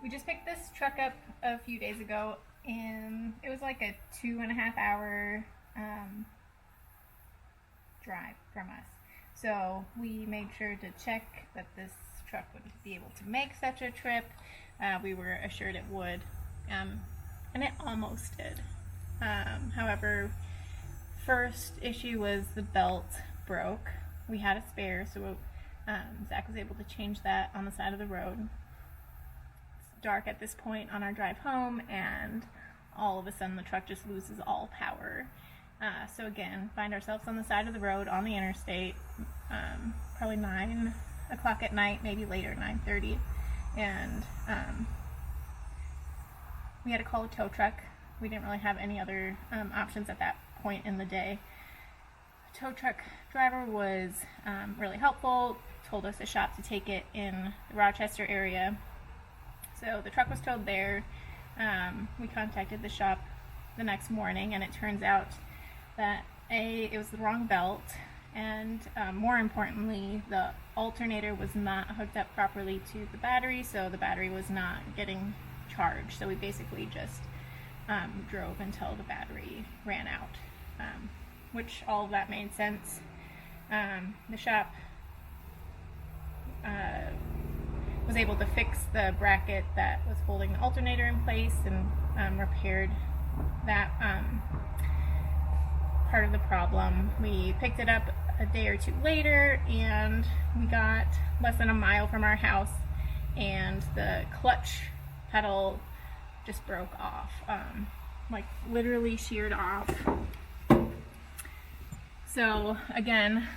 We just picked this truck up a few days ago, and it was like a 2.5 hour drive from us. So we made sure to check that this truck would be able to make such a trip. We were assured it would, and it almost did. However, first issue was the belt broke. We had a spare, so Zach was able to change that on the side of the road. It's dark at this point on our drive home, and all of a sudden the truck just loses all power. So again, find ourselves on the side of the road on the interstate, probably 9 o'clock at night, maybe later, 9:30, and we had to call a tow truck. We didn't really have any other options at that point in the day. The tow truck driver was really helpful, told us a shop to take it in the Rochester area. So the truck was towed there. We contacted the shop the next morning, and it turns out that it was the wrong belt, and more importantly, the alternator was not hooked up properly to the battery, so the battery was not getting charged. So we basically just drove until the battery ran out, which all of that made sense. The shop was able to fix the bracket that was holding the alternator in place and repaired that part of the problem. We picked it up a day or two later, and we got less than a mile from our house, and the clutch pedal just broke off, like literally sheared off. So again,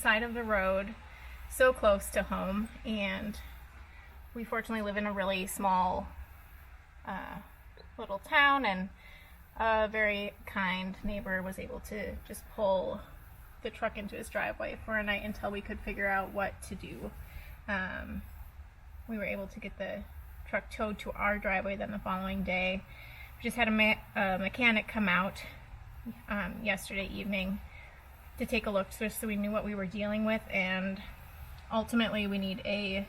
side of the road, so close to home, and we fortunately live in a really small little town, and a very kind neighbor was able to just pull the truck into his driveway for a night until we could figure out what to do. We were able to get the truck towed to our driveway then the following day. We just had a mechanic come out yesterday evening to take a look just so we knew what we were dealing with, and ultimately we need a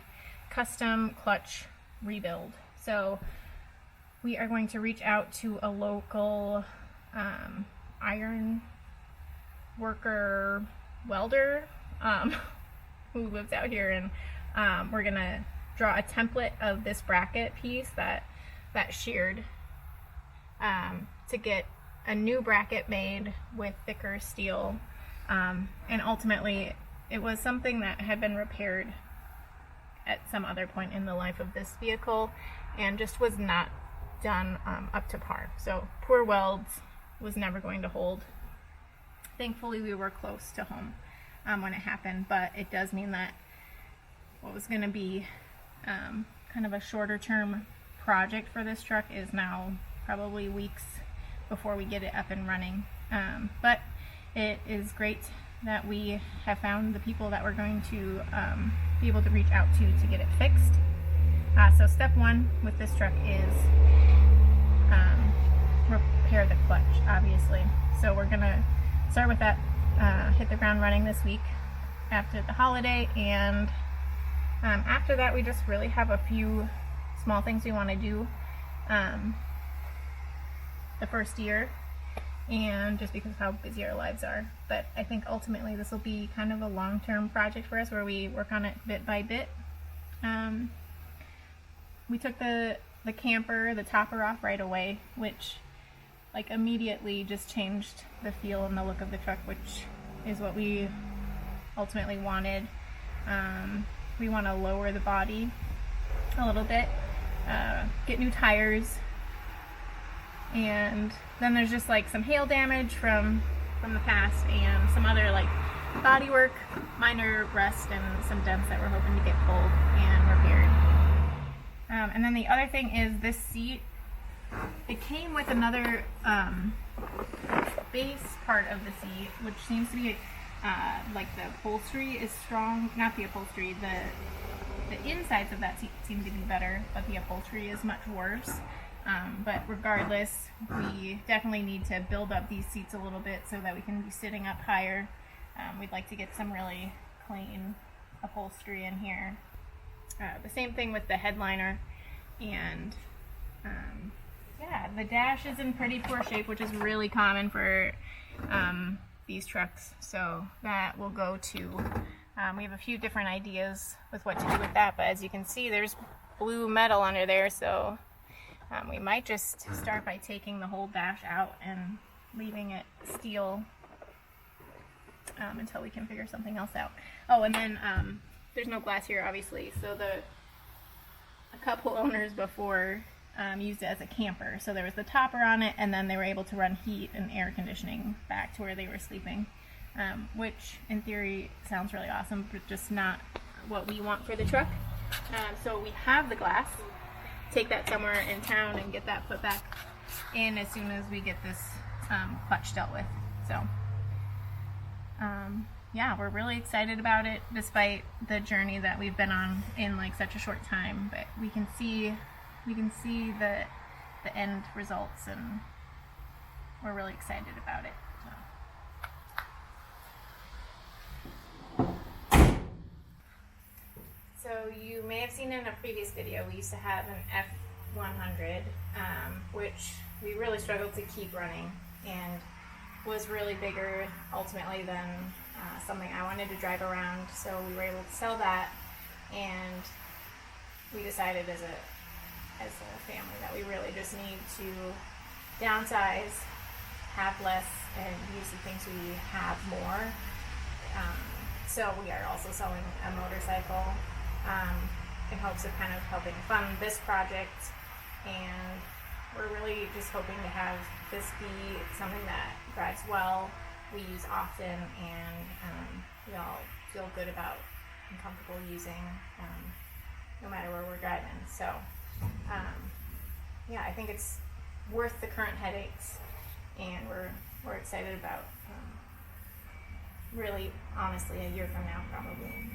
custom clutch rebuild. So we are going to reach out to a local iron worker welder who lives out here, and we're gonna draw a template of this bracket piece that sheared to get a new bracket made with thicker steel, and ultimately it was something that had been repaired at some other point in the life of this vehicle and just was not done up to par. So poor welds was never going to hold. Thankfully we were close to home when it happened, but it does mean that what was going to be kind of a shorter term project for this truck is now probably weeks before we get it up and running. But it is great that we have found the people that we're going to be able to reach out to get it fixed. So step one with this truck is repair the clutch, obviously. So we're gonna start with that, hit the ground running this week after the holiday, and after that we just really have a few small things we want to do the first year, and just because of how busy our lives are. But I think ultimately this will be kind of a long-term project for us where we work on it bit by bit. We took the camper, the topper off right away, which like immediately just changed the feel and the look of the truck, which is what we ultimately wanted. We want to lower the body a little bit, get new tires, and then there's just like some hail damage from the past and some other like body work, minor rust, and some dents that we're hoping to get pulled and repaired. And then the other thing is this seat. It came with another base part of the seat, which seems to be like the upholstery is strong. Not the upholstery, the insides of that seat seem to be better, but the upholstery is much worse. But regardless, we definitely need to build up these seats a little bit so that we can be sitting up higher. We'd like to get some really clean upholstery in here. The same thing with the headliner. And yeah, the dash is in pretty poor shape, which is really common for these trucks. So that will go to, we have a few different ideas with what to do with that, but as you can see, there's blue metal under there, so we might just start by taking the whole dash out and leaving it steel until we can figure something else out. Oh, and then there's no glass here, obviously, so a couple owners before used it as a camper. So there was the topper on it, and then they were able to run heat and air conditioning back to where they were sleeping, which in theory sounds really awesome, but just not what we want for the truck. So we have the glass. Take that somewhere in town and get that put back in as soon as we get this clutch dealt with. So yeah, we're really excited about it, despite the journey that we've been on in like such a short time. But we can see the end results, and we're really excited about it. So you may have seen in a previous video, we used to have an F100, which we really struggled to keep running, and was really bigger ultimately than something I wanted to drive around. So we were able to sell that, and we decided as a family that we really just need to downsize, have less, and use the things we have more. So we are also selling a motorcycle in hopes of kind of helping fund this project, and we're really just hoping to have this be something that drives well, we use often, and we all feel good about and comfortable using no matter where we're driving. So yeah, I think it's worth the current headaches, and we're excited about really, honestly, a year from now probably.